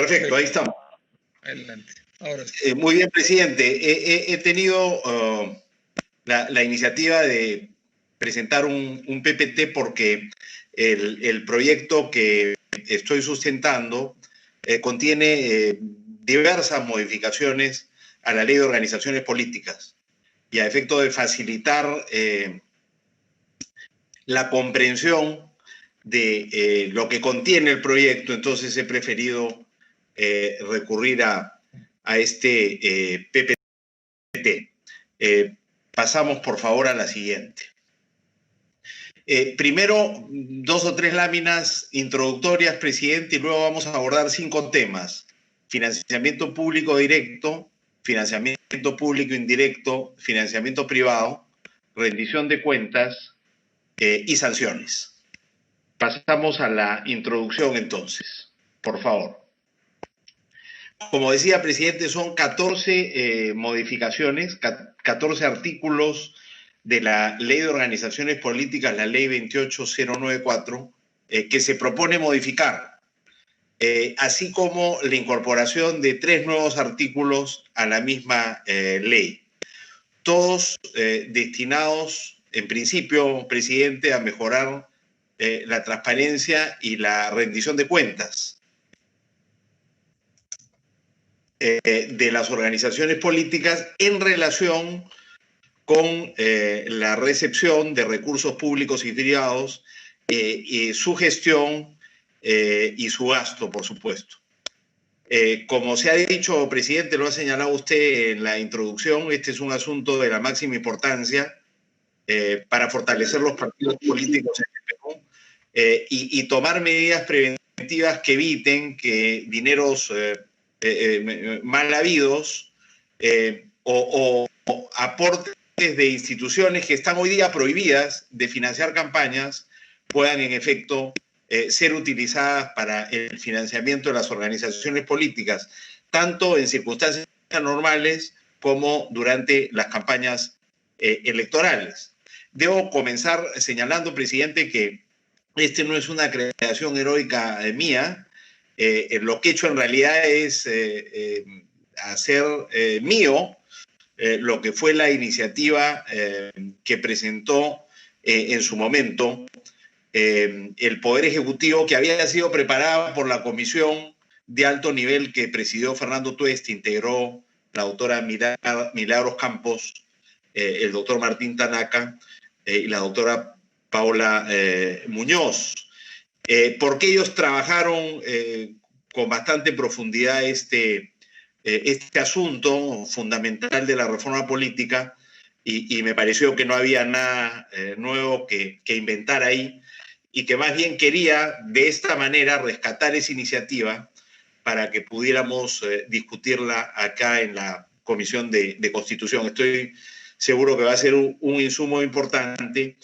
Perfecto, ahí estamos. Adelante. Ahora sí. Muy bien, presidente. He tenido la iniciativa de presentar un PPT porque el proyecto que estoy sustentando contiene diversas modificaciones a la Ley de Organizaciones Políticas y a efecto de facilitar la comprensión de lo que contiene el proyecto, entonces he preferido recurrir a este PPT. Pasamos, por favor, a la siguiente. Primero, 2 o 3 láminas introductorias, presidente, y luego vamos a abordar 5 temas. Financiamiento público directo, financiamiento público indirecto, financiamiento privado, rendición de cuentas y sanciones. Pasamos a la introducción, entonces, por favor. Como decía, presidente, son 14 modificaciones, 14 artículos de la Ley de Organizaciones Políticas, la Ley 28094, que se propone modificar, así como la incorporación de 3 nuevos artículos a la misma ley. Todos destinados, en principio, presidente, a mejorar la transparencia y la rendición de cuentas de las organizaciones políticas en relación con la recepción de recursos públicos y privados, y su gestión y su gasto, por supuesto. Como se ha dicho, presidente, lo ha señalado usted en la introducción, este es un asunto de la máxima importancia para fortalecer los partidos políticos en el Perú y tomar medidas preventivas que eviten que dineros mal habidos o aportes de instituciones que están hoy día prohibidas de financiar campañas puedan en efecto ser utilizadas para el financiamiento de las organizaciones políticas, tanto en circunstancias normales como durante las campañas electorales. Debo comenzar señalando, presidente, que este no es una creación heroica mía. Lo que he hecho en realidad es hacer mío lo que fue la iniciativa que presentó en su momento el Poder Ejecutivo, que había sido preparada por la comisión de alto nivel que presidió Fernando Tuesta, integró la doctora Milagros Campos, el doctor Martín Tanaka y la doctora Paula Muñoz, porque ellos trabajaron con bastante profundidad este asunto fundamental de la reforma política y me pareció que no había nada nuevo que inventar ahí y que más bien quería de esta manera rescatar esa iniciativa para que pudiéramos discutirla acá en la Comisión de Constitución. Estoy seguro que va a ser un insumo importante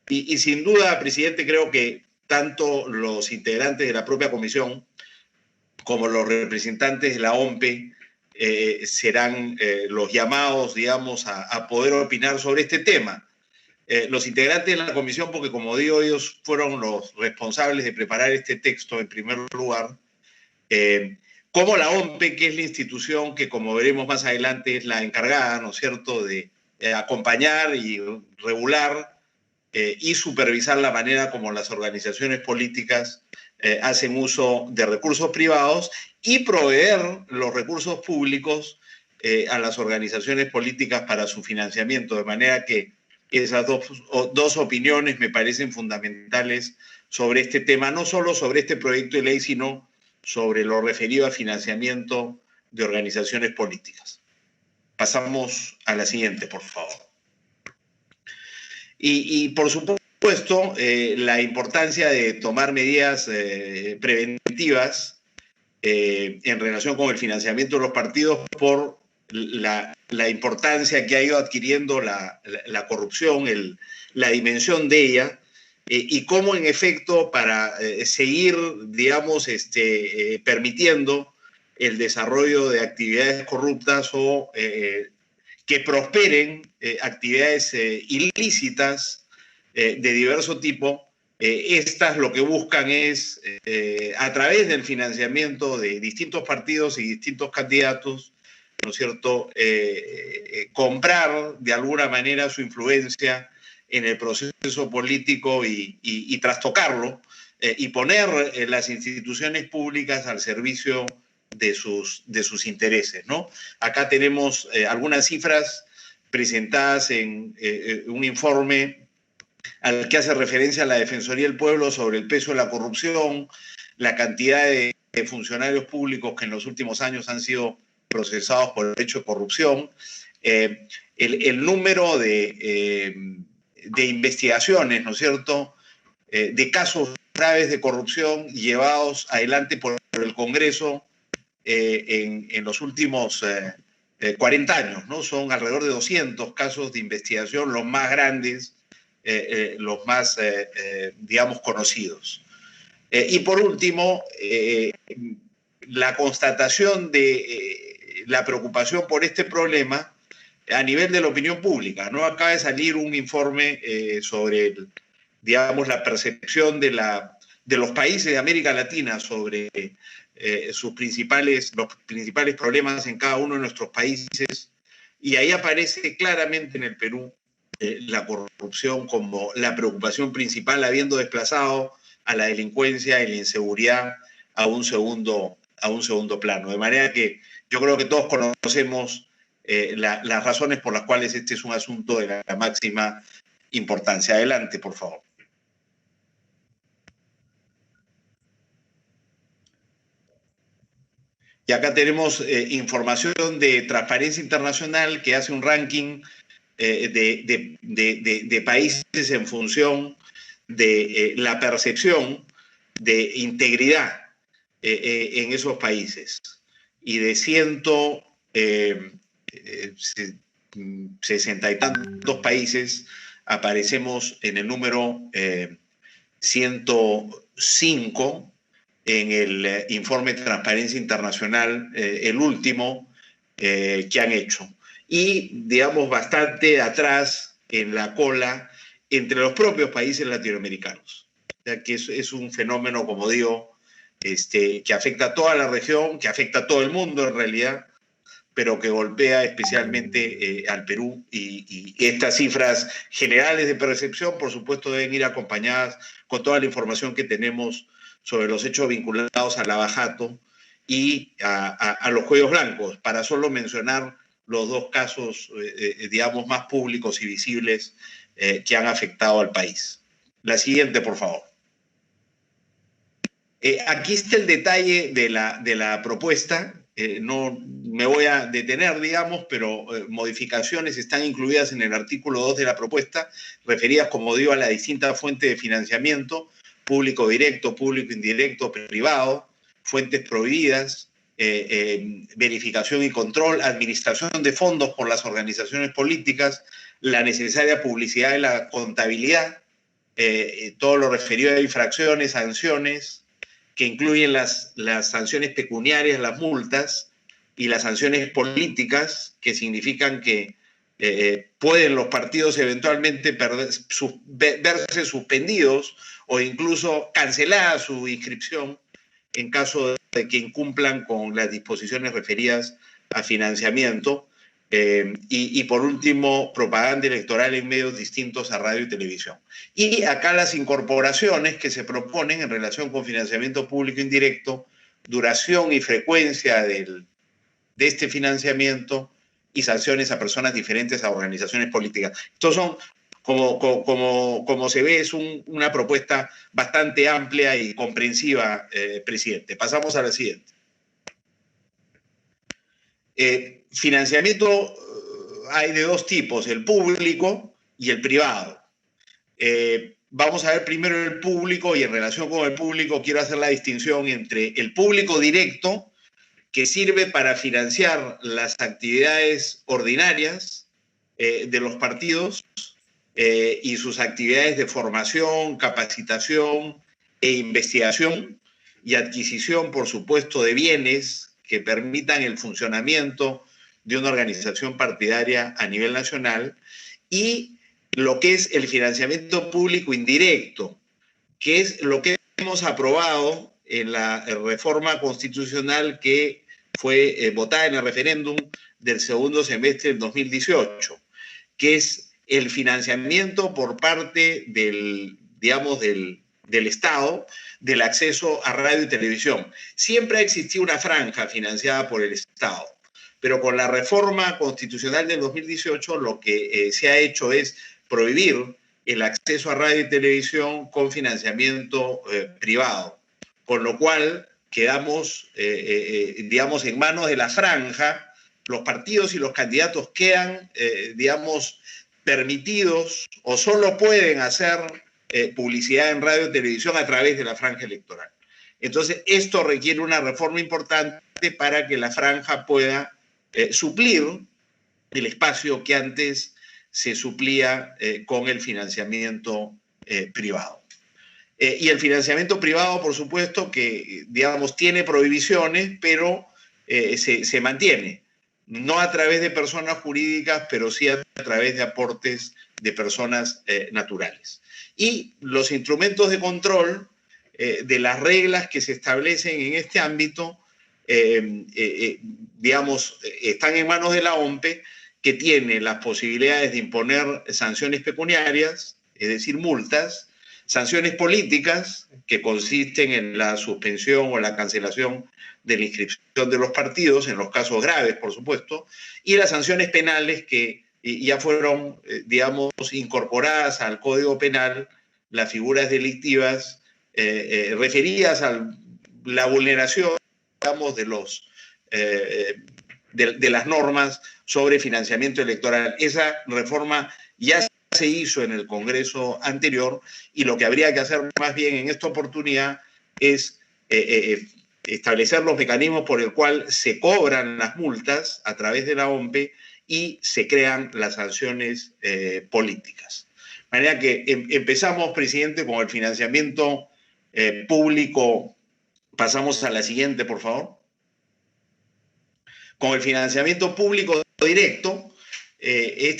y sin duda, presidente, creo que tanto los integrantes de la propia comisión como los representantes de la OMPE serán los llamados, digamos, a poder opinar sobre este tema. Los integrantes de la comisión, porque como digo, ellos fueron los responsables de preparar este texto en primer lugar, como la OMPE, que es la institución que, como veremos más adelante, es la encargada, ¿no es cierto?, de acompañar y regular y supervisar la manera como las organizaciones políticas hacen uso de recursos privados y proveer los recursos públicos a las organizaciones políticas para su financiamiento, de manera que esas dos opiniones me parecen fundamentales sobre este tema, no solo sobre este proyecto de ley, sino sobre lo referido a financiamiento de organizaciones políticas. Pasamos a la siguiente, por favor. Y por supuesto, la importancia de tomar medidas preventivas en relación con el financiamiento de los partidos por la importancia que ha ido adquiriendo la corrupción, la dimensión de ella, y cómo en efecto para seguir, digamos, permitiendo el desarrollo de actividades corruptas o que prosperen actividades ilícitas de diverso tipo, Estas lo que buscan es, a través del financiamiento de distintos partidos y distintos candidatos, ¿no es cierto?, comprar de alguna manera su influencia en el proceso político y trastocarlo, y poner las instituciones públicas al servicio de sus intereses, ¿no? Acá tenemos algunas cifras presentadas en un informe al que hace referencia a la Defensoría del Pueblo sobre el peso de la corrupción, la cantidad de funcionarios públicos que en los últimos años han sido procesados por el hecho de corrupción, el número de investigaciones, ¿no es cierto?, de casos graves de corrupción llevados adelante por el Congreso en los últimos 40 años, ¿no? Son alrededor de 200 casos de investigación, los más grandes, los más, digamos, conocidos. Y por último, la constatación de la preocupación por este problema a nivel de la opinión pública, ¿no? Acaba de salir un informe sobre, digamos, la percepción de los países de América Latina sobre los principales problemas en cada uno de nuestros países, y ahí aparece claramente en el Perú la corrupción como la preocupación principal, habiendo desplazado a la delincuencia y la inseguridad a un segundo plano. De manera que yo creo que todos conocemos las razones por las cuales este es un asunto de la máxima importancia. Adelante, por favor. Y acá tenemos información de Transparencia Internacional, que hace un ranking de países en función de la percepción de integridad en esos países. Y de 160 y tantos países aparecemos en el número 105 en el informe de Transparencia Internacional, el último que han hecho. Y, digamos, bastante atrás en la cola entre los propios países latinoamericanos. O sea, que es un fenómeno, como digo, que afecta a toda la región, que afecta a todo el mundo en realidad, pero que golpea especialmente al Perú. Y estas cifras generales de percepción, por supuesto, deben ir acompañadas con toda la información que tenemos sobre los hechos vinculados al lavajato y a los cuellos blancos, para solo mencionar los dos casos, digamos, más públicos y visibles que han afectado al país. La siguiente, por favor. Aquí está el detalle de la propuesta. No me voy a detener, digamos, pero modificaciones están incluidas en el artículo 2 de la propuesta, referidas, como digo, a la distinta fuente de financiamiento, público directo, público indirecto, privado, fuentes prohibidas, verificación y control, administración de fondos por las organizaciones políticas, la necesaria publicidad de la contabilidad, todo lo referido a infracciones, sanciones, que incluyen las sanciones pecuniarias, las multas, y las sanciones políticas, que significan que pueden los partidos eventualmente verse suspendidos o incluso cancelada su inscripción en caso de que incumplan con las disposiciones referidas a financiamiento. Y por último, propaganda electoral en medios distintos a radio y televisión. Y acá las incorporaciones que se proponen en relación con financiamiento público indirecto, duración y frecuencia de este financiamiento y sanciones a personas diferentes a organizaciones políticas. Estos son, como se ve, es una propuesta bastante amplia y comprensiva, presidente. Pasamos a la siguiente. Financiamiento hay de dos tipos, el público y el privado. Vamos a ver primero el público, y en relación con el público quiero hacer la distinción entre el público directo, que sirve para financiar las actividades ordinarias de los partidos y sus actividades de formación, capacitación e investigación, y adquisición, por supuesto, de bienes que permitan el funcionamiento de una organización partidaria a nivel nacional, y lo que es el financiamiento público indirecto, que es lo que hemos aprobado en la reforma constitucional que fue votada en el referéndum del segundo semestre del 2018, que es el financiamiento por parte del, digamos, del Estado del acceso a radio y televisión. Siempre ha existido una franja financiada por el Estado, pero con la reforma constitucional del 2018 lo que se ha hecho es prohibir el acceso a radio y televisión con financiamiento privado, con lo cual quedamos, digamos, en manos de la franja. Los partidos y los candidatos quedan, digamos, permitidos o solo pueden hacer publicidad en radio y televisión a través de la franja electoral. Entonces, esto requiere una reforma importante para que la franja pueda suplir el espacio que antes se suplía con el financiamiento privado. Y el financiamiento privado, por supuesto, que, digamos, tiene prohibiciones, pero se mantiene. No a través de personas jurídicas, pero sí a través de aportes de personas naturales. Y los instrumentos de control de las reglas que se establecen en este ámbito, digamos, están en manos de la OMPE, que tiene las posibilidades de imponer sanciones pecuniarias, es decir, multas, sanciones políticas, que consisten en la suspensión o la cancelación de la inscripción de los partidos, en los casos graves, por supuesto, y las sanciones penales que ya fueron, digamos, incorporadas al Código Penal, las figuras delictivas referidas a la vulneración, digamos, de las normas sobre financiamiento electoral. Esa reforma ya se hizo en el Congreso anterior y lo que habría que hacer más bien en esta oportunidad es establecer los mecanismos por el cual se cobran las multas a través de la OMPE y se crean las sanciones políticas. De manera que empezamos, presidente, con el financiamiento público. Pasamos a la siguiente, por favor. Con el financiamiento público directo,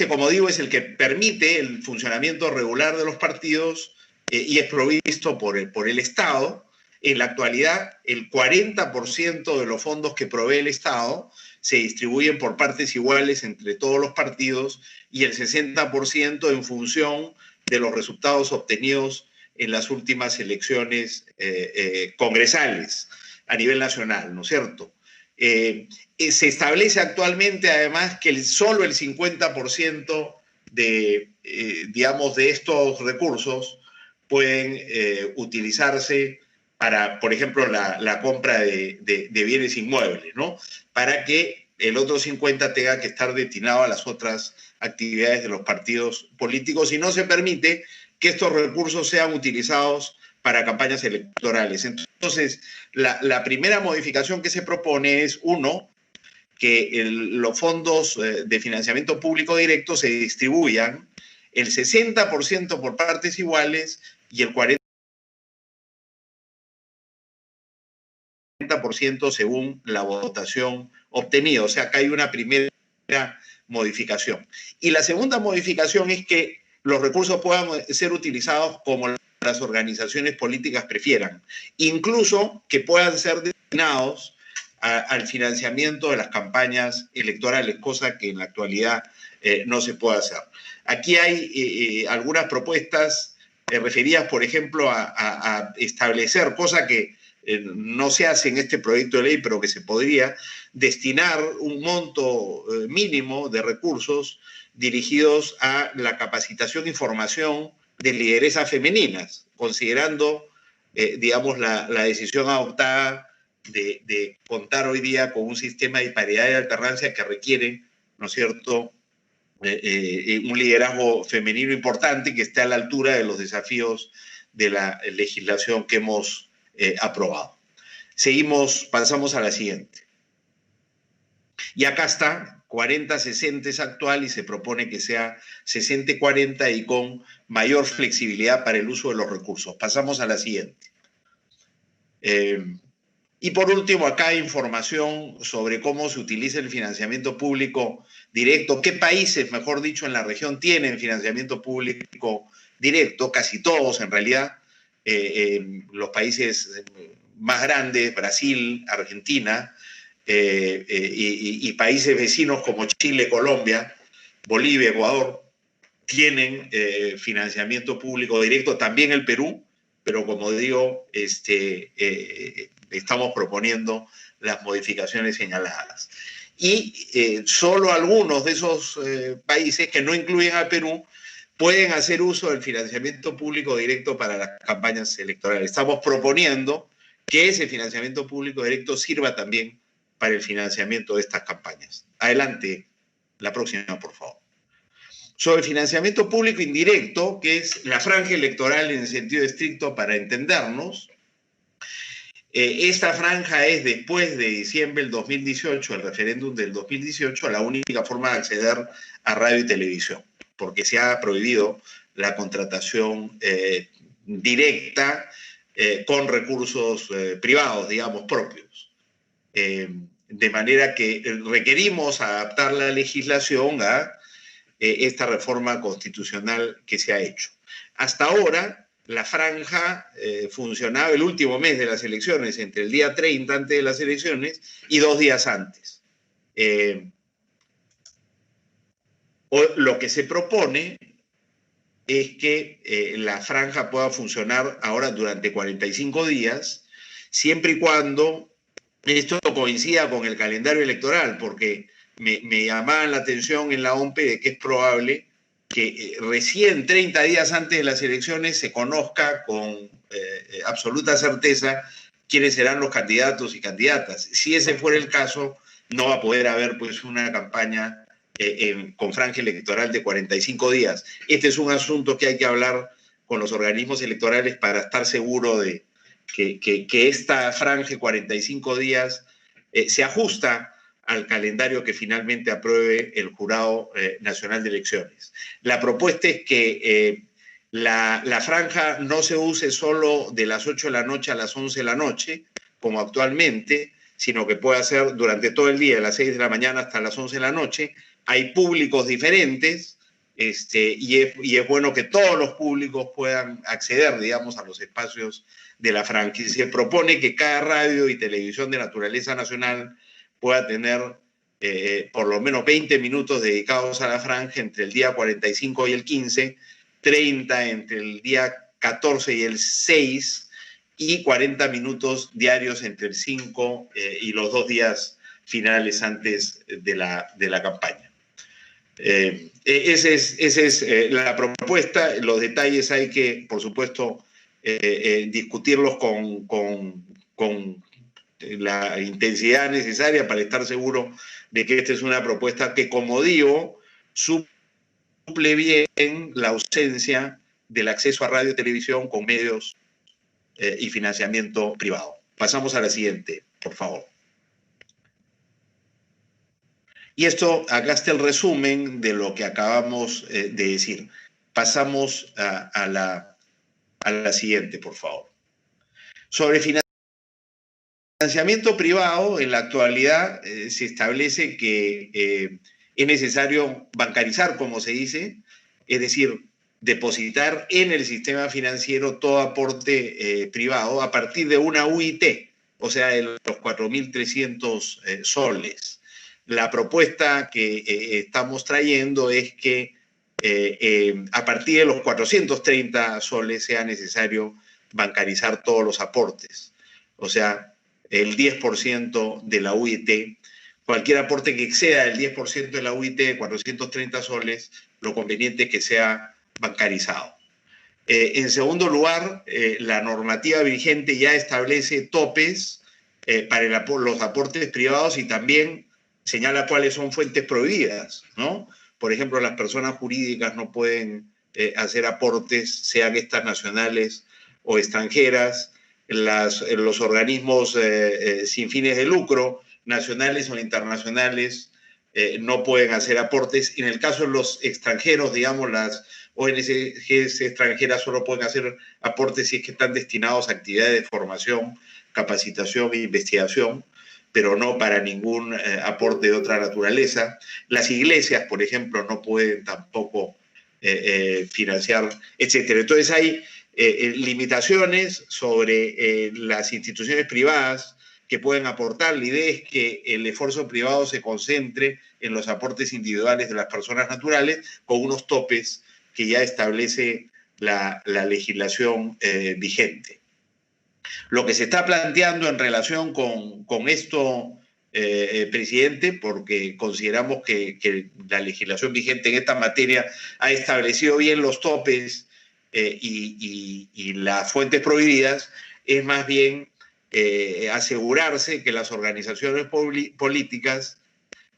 como digo, es el que permite el funcionamiento regular de los partidos y es provisto por el Estado. En la actualidad, el 40% de los fondos que provee el Estado se distribuyen por partes iguales entre todos los partidos y el 60% en función de los resultados obtenidos en las últimas elecciones congresales a nivel nacional, ¿no es cierto? Se establece actualmente, además, que solo el 50% digamos, de estos recursos pueden utilizarse para, por ejemplo, la compra de bienes inmuebles, ¿no? Para que el otro 50% tenga que estar destinado a las otras actividades de los partidos políticos y no se permite que estos recursos sean utilizados para campañas electorales. Entonces, la primera modificación que se propone es, uno, que los fondos de financiamiento público directo se distribuyan el 60% por partes iguales y el 40% según la votación obtenida. O sea, que hay una primera modificación. Y la segunda modificación es que los recursos puedan ser utilizados como las organizaciones políticas prefieran, incluso que puedan ser destinados al financiamiento de las campañas electorales, cosa que en la actualidad no se puede hacer. Aquí hay algunas propuestas referidas, por ejemplo, a establecer, cosa que no se hace en este proyecto de ley, pero que se podría destinar un monto mínimo de recursos dirigidos a la capacitación y formación de lideresas femeninas, considerando, digamos, la decisión adoptada de contar hoy día con un sistema de paridad y alternancia que requiere, ¿no es cierto?, un liderazgo femenino importante que esté a la altura de los desafíos de la legislación que hemos aprobado. Seguimos, pasamos a la siguiente. Y acá está, 40-60 es actual y se propone que sea 60-40 y con mayor flexibilidad para el uso de los recursos. Pasamos a la siguiente. Y por último, acá hay información sobre cómo se utiliza el financiamiento público directo. ¿Qué países, mejor dicho, en la región tienen financiamiento público directo? Casi todos, en realidad. los países más grandes, Brasil, Argentina, y países vecinos como Chile, Colombia, Bolivia, Ecuador, tienen financiamiento público directo, también el Perú, pero como digo, estamos proponiendo las modificaciones señaladas. Y solo algunos de esos países que no incluyen al Perú pueden hacer uso del financiamiento público directo para las campañas electorales. Estamos proponiendo que ese financiamiento público directo sirva también para el financiamiento de estas campañas. Adelante, la próxima, por favor. Sobre el financiamiento público indirecto, que es la franja electoral en el sentido estricto para entendernos, esta franja es después de diciembre del 2018, el referéndum del 2018, la única forma de acceder a radio y televisión, porque se ha prohibido la contratación directa con recursos privados, digamos, propios. De manera que requerimos adaptar la legislación a esta reforma constitucional que se ha hecho. Hasta ahora, la franja funcionaba el último mes de las elecciones, entre el día 30 antes de las elecciones y 2 días antes. Lo que se propone es que la franja pueda funcionar ahora durante 45 días, siempre y cuando esto coincida con el calendario electoral, porque me llamaban la atención en la OMPE de que es probable que recién 30 días antes de las elecciones se conozca con absoluta certeza quiénes serán los candidatos y candidatas. Si ese fuera el caso, no va a poder haber pues una campaña con franja electoral de 45 días. Este es un asunto que hay que hablar con los organismos electorales para estar seguro de que esta franja de 45 días se ajusta al calendario que finalmente apruebe el Jurado Nacional de Elecciones. La propuesta es que la franja no se use solo de las 8 de la noche a las 11 de la noche, como actualmente, sino que pueda ser durante todo el día, de las 6 de la mañana hasta las 11 de la noche. Hay públicos diferentes y es bueno que todos los públicos puedan acceder, digamos, a los espacios de la franja. Y se propone que cada radio y televisión de naturaleza nacional pueda tener por lo menos 20 minutos dedicados a la franja entre el día 45 y el 15, 30 entre el día 14 y el 6 y 40 minutos diarios entre el 5 y los 2 días finales antes de la campaña. Esa es la propuesta. Los detalles hay que, por supuesto, discutirlos con la intensidad necesaria para estar seguro de que esta es una propuesta que, como digo, suple bien la ausencia del acceso a radio y televisión con medios y financiamiento privado. Pasamos a la siguiente, por favor. Y esto, acá está el resumen de lo que acabamos de decir. Pasamos a la siguiente, por favor. Sobre financiamiento privado, en la actualidad se establece que es necesario bancarizar, como se dice, es decir, depositar en el sistema financiero todo aporte privado a partir de una UIT, o sea, de los 4.300 soles. La propuesta que estamos trayendo es que a partir de los 430 soles sea necesario bancarizar todos los aportes. O sea, el 10% de la UIT, cualquier aporte que exceda el 10% de la UIT de 430 soles, lo conveniente es que sea bancarizado. En segundo lugar, la normativa vigente ya establece topes para los aportes privados y también señala cuáles son fuentes prohibidas, ¿no? Por ejemplo, las personas jurídicas no pueden hacer aportes, sean estas nacionales o extranjeras. Los organismos sin fines de lucro, nacionales o internacionales, no pueden hacer aportes. En el caso de los extranjeros, digamos, las ONGs extranjeras solo pueden hacer aportes si es que están destinados a actividades de formación, capacitación e investigación, pero no para ningún aporte de otra naturaleza. Las iglesias, por ejemplo, no pueden tampoco financiar, etc. Entonces hay limitaciones sobre las instituciones privadas que pueden aportar. La idea es que el esfuerzo privado se concentre en los aportes individuales de las personas naturales con unos topes que ya establece la legislación vigente. Lo que se está planteando en relación con esto, presidente, porque consideramos que la legislación vigente en esta materia ha establecido bien los topes y las fuentes prohibidas, es más bien asegurarse que las organizaciones políticas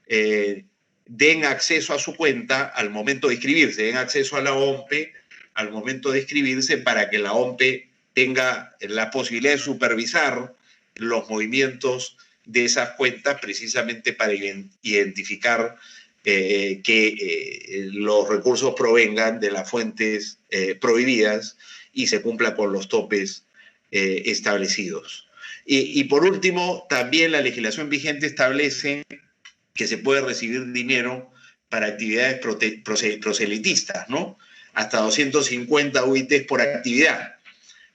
den acceso a su cuenta al momento de inscribirse, den acceso a la OMPE al momento de inscribirse para que la OMPE tenga la posibilidad de supervisar los movimientos de esas cuentas precisamente para identificar que los recursos provengan de las fuentes prohibidas y se cumpla con los topes establecidos. Y por último, también la legislación vigente establece que se puede recibir dinero para actividades proselitistas, ¿no? Hasta 250 UITs por actividad.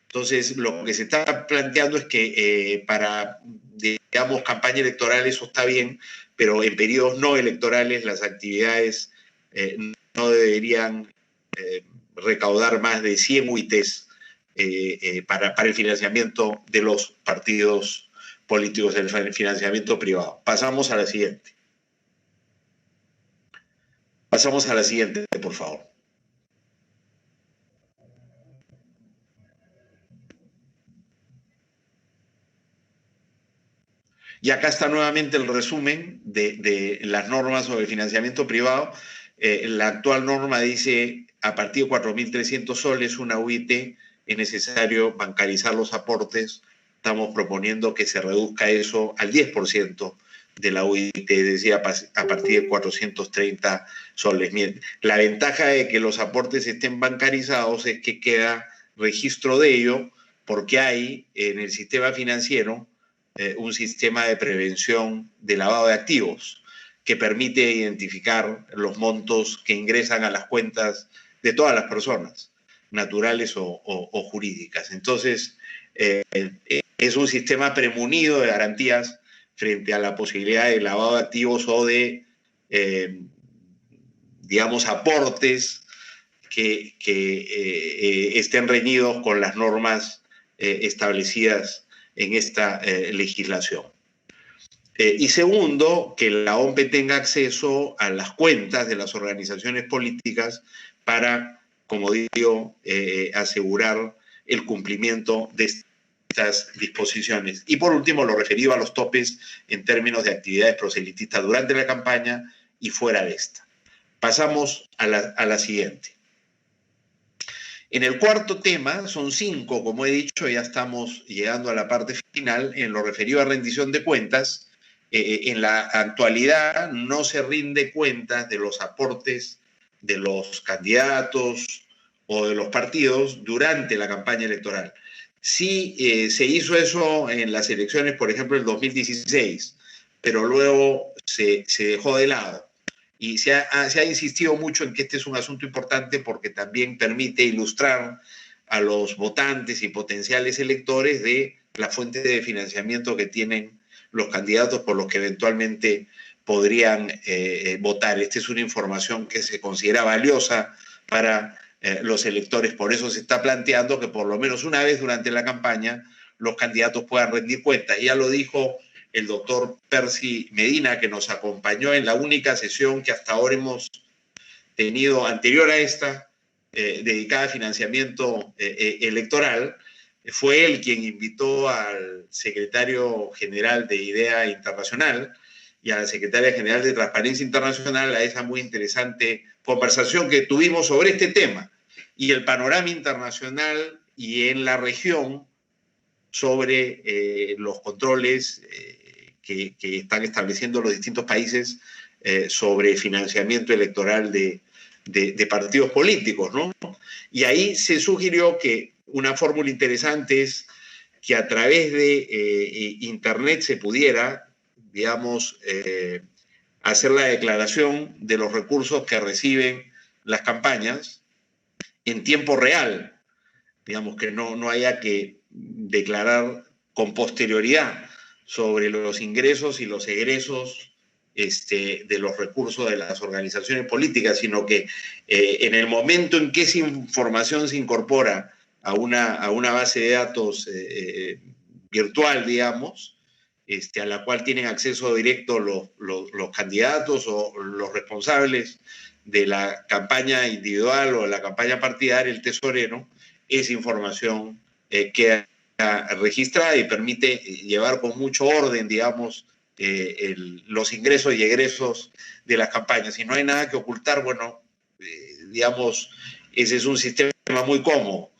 Entonces, lo que se está planteando es que para, digamos, campaña electoral eso está bien, pero en periodos no electorales las actividades no deberían recaudar más de 100 UITs para el financiamiento de los partidos políticos, del financiamiento privado. Pasamos a la siguiente. Pasamos a la siguiente, por favor. Y acá está nuevamente el resumen de las normas sobre el financiamiento privado. La actual norma dice, a partir de 4.300 soles una UIT es necesario bancarizar los aportes. Estamos proponiendo que se reduzca eso al 10% de la UIT, decía, a partir de 430 soles. La ventaja de que los aportes estén bancarizados es que queda registro de ello, porque hay en el sistema financiero un sistema de prevención de lavado de activos que permite identificar los montos que ingresan a las cuentas de todas las personas, naturales o jurídicas. Entonces, es un sistema premunido de garantías frente a la posibilidad de lavado de activos o de, digamos, aportes que estén reñidos con las normas establecidas en esta legislación. Y segundo, que la OMPE tenga acceso a las cuentas de las organizaciones políticas para, como digo, asegurar el cumplimiento de estas disposiciones. Y por último, lo referido a los topes en términos de actividades proselitistas durante la campaña y fuera de esta. Pasamos a la siguiente. En el cuarto tema, son 5, como he dicho, ya estamos llegando a la parte final. En lo referido a rendición de cuentas, en la actualidad no se rinde cuentas de los aportes de los candidatos o de los partidos durante la campaña electoral. Sí se hizo eso en las elecciones, por ejemplo, en 2016, pero luego se dejó de lado. Y se ha insistido mucho en que este es un asunto importante porque también permite ilustrar a los votantes y potenciales electores de la fuente de financiamiento que tienen los candidatos por los que eventualmente podrían votar. Esta es una información que se considera valiosa para los electores. Por eso se está planteando que por lo menos una vez durante la campaña los candidatos puedan rendir cuentas. Ya lo dijo el doctor Percy Medina, que nos acompañó en la única sesión que hasta ahora hemos tenido anterior a esta, dedicada a financiamiento electoral. Fue él quien invitó al secretario general de IDEA Internacional y a la secretaria general de Transparencia Internacional a esa muy interesante conversación que tuvimos sobre este tema y el panorama internacional y en la región sobre los controles que están estableciendo los distintos países sobre financiamiento electoral de partidos políticos, ¿no? Y ahí se sugirió que una fórmula interesante es que a través de Internet se pudiera, digamos, hacer la declaración de los recursos que reciben las campañas en tiempo real, digamos, que no haya que declarar con posterioridad sobre los ingresos y los egresos de los recursos de las organizaciones políticas, sino que en el momento en que esa información se incorpora a una base de datos virtual, digamos, a la cual tienen acceso directo los candidatos o los responsables de la campaña individual o de la campaña partidaria, el tesorero, esa información queda registrada y permite llevar con mucho orden, digamos, los ingresos y egresos de las campañas. Y no hay nada que ocultar, bueno, digamos, ese es un sistema muy cómodo.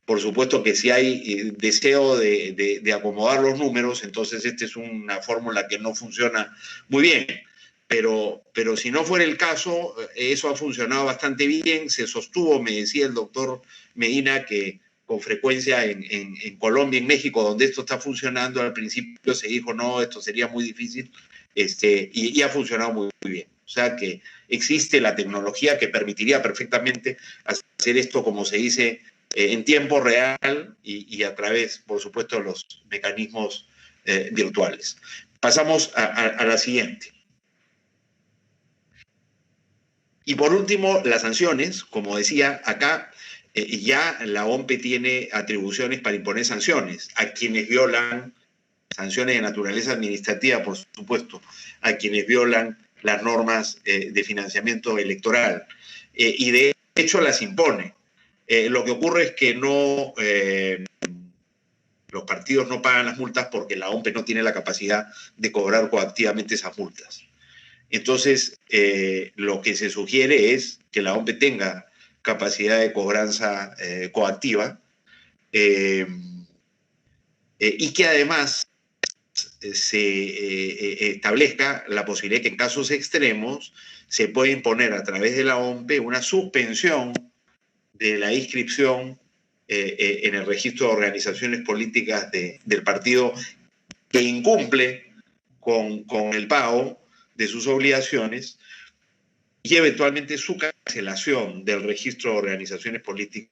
Por supuesto que si hay deseo de acomodar los números, entonces esta es una fórmula que no funciona muy bien. Pero si no fuera el caso, eso ha funcionado bastante bien. Se sostuvo, me decía el doctor Medina, que con frecuencia en Colombia, en México, donde esto está funcionando, al principio se dijo, no, esto sería muy difícil, y ha funcionado muy, muy bien. O sea que existe la tecnología que permitiría perfectamente hacer esto, como se dice, en tiempo real y a través, por supuesto, de los mecanismos virtuales. Pasamos a la siguiente. Y por último, las sanciones. Como decía, acá ya la OMPE tiene atribuciones para imponer sanciones a quienes violan, sanciones de naturaleza administrativa, por supuesto, a quienes violan las normas de financiamiento electoral. Y de hecho las impone. Lo que ocurre es que no, los partidos no pagan las multas porque la OMPE no tiene la capacidad de cobrar coactivamente esas multas. Entonces, lo que se sugiere es que la OMPE tenga capacidad de cobranza coactiva y que además se establezca la posibilidad que en casos extremos se pueda imponer a través de la OMPE una suspensión de la inscripción en el registro de organizaciones políticas del partido que incumple con el pago de sus obligaciones y eventualmente su cancelación del registro de organizaciones políticas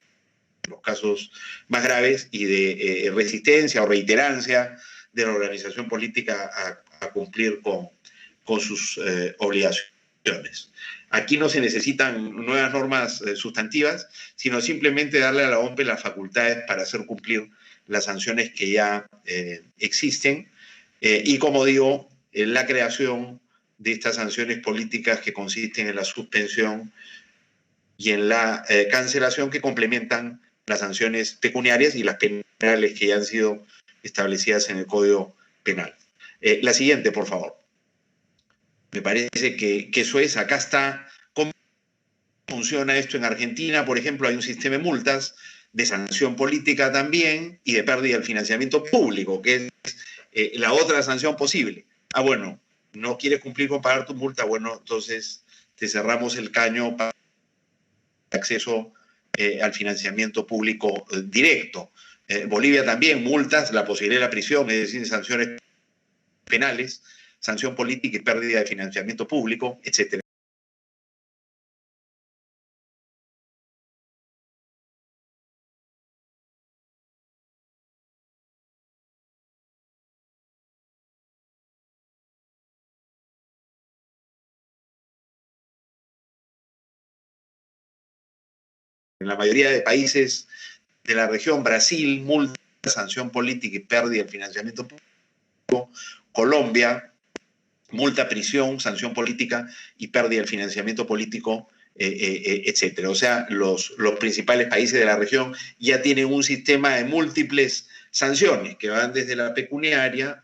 en los casos más graves y de resistencia o reiterancia de la organización política a cumplir con sus obligaciones. Aquí no se necesitan nuevas normas sustantivas, sino simplemente darle a la OMPE las facultades para hacer cumplir las sanciones que ya existen y, como digo, la creación de estas sanciones políticas que consisten en la suspensión y en la cancelación, que complementan las sanciones pecuniarias y las penales que ya han sido establecidas en el Código Penal. La siguiente, por favor. Me parece que eso es. Acá está cómo funciona esto en Argentina. Por ejemplo, hay un sistema de multas, de sanción política también y de pérdida del financiamiento público, que es la otra sanción posible. Ah, bueno, no quieres cumplir con pagar tu multa, bueno, entonces te cerramos el caño para acceso al financiamiento público directo. Bolivia también, multas, la posibilidad de la prisión, es decir, sanciones penales, sanción política y pérdida de financiamiento público, etcétera. En la mayoría de países de la región, Brasil, multa, sanción política y pérdida del financiamiento público. Colombia, multa, prisión, sanción política y pérdida del financiamiento político, etcétera. O sea, los principales países de la región ya tienen un sistema de múltiples sanciones que van desde la pecuniaria,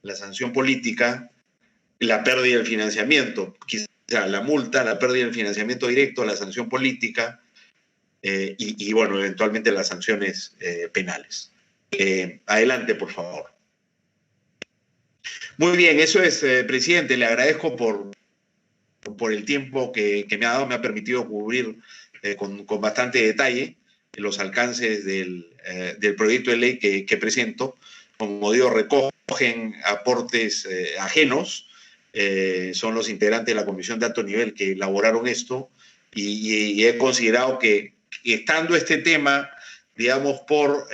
la sanción política, la pérdida del financiamiento, quizá la multa, la pérdida del financiamiento directo, la sanción política, y bueno, eventualmente las sanciones penales. Adelante, por favor. Muy bien, eso es, presidente. Le agradezco por el tiempo que me ha dado. Me ha permitido cubrir con bastante detalle los alcances del proyecto de ley que presento. Como digo, recogen aportes ajenos. Son los integrantes de la comisión de alto nivel que elaboraron esto y he considerado que estando este tema digamos, por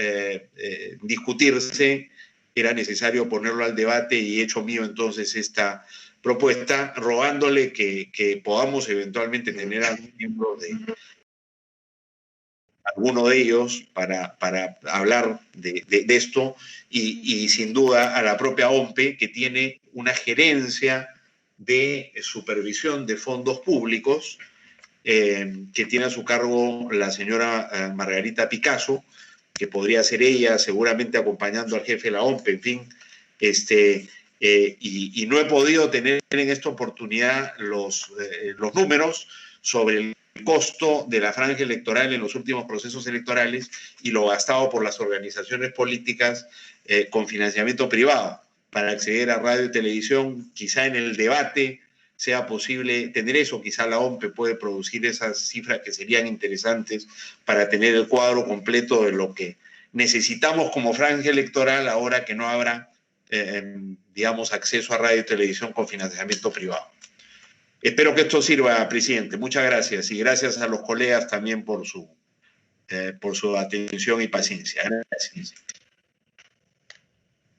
discutirse, era necesario ponerlo al debate y he hecho mío entonces esta propuesta, rogándole que podamos eventualmente tener a miembros de alguno de ellos para hablar de esto y sin duda a la propia OMPE, que tiene una gerencia de supervisión de fondos públicos que tiene a su cargo la señora Margarita Picasso, que podría ser ella seguramente acompañando al jefe de la OMPE, en fin, y no he podido tener en esta oportunidad los números sobre el costo de la franja electoral en los últimos procesos electorales y lo gastado por las organizaciones políticas con financiamiento privado para acceder a radio y televisión. Quizá en el debate sea posible tener eso, quizá la OMPE puede producir esas cifras que serían interesantes para tener el cuadro completo de lo que necesitamos como franja electoral ahora que no habrá, digamos, acceso a radio y televisión con financiamiento privado. Espero que esto sirva, presidente. Muchas gracias y gracias a los colegas también por su atención y paciencia. Gracias.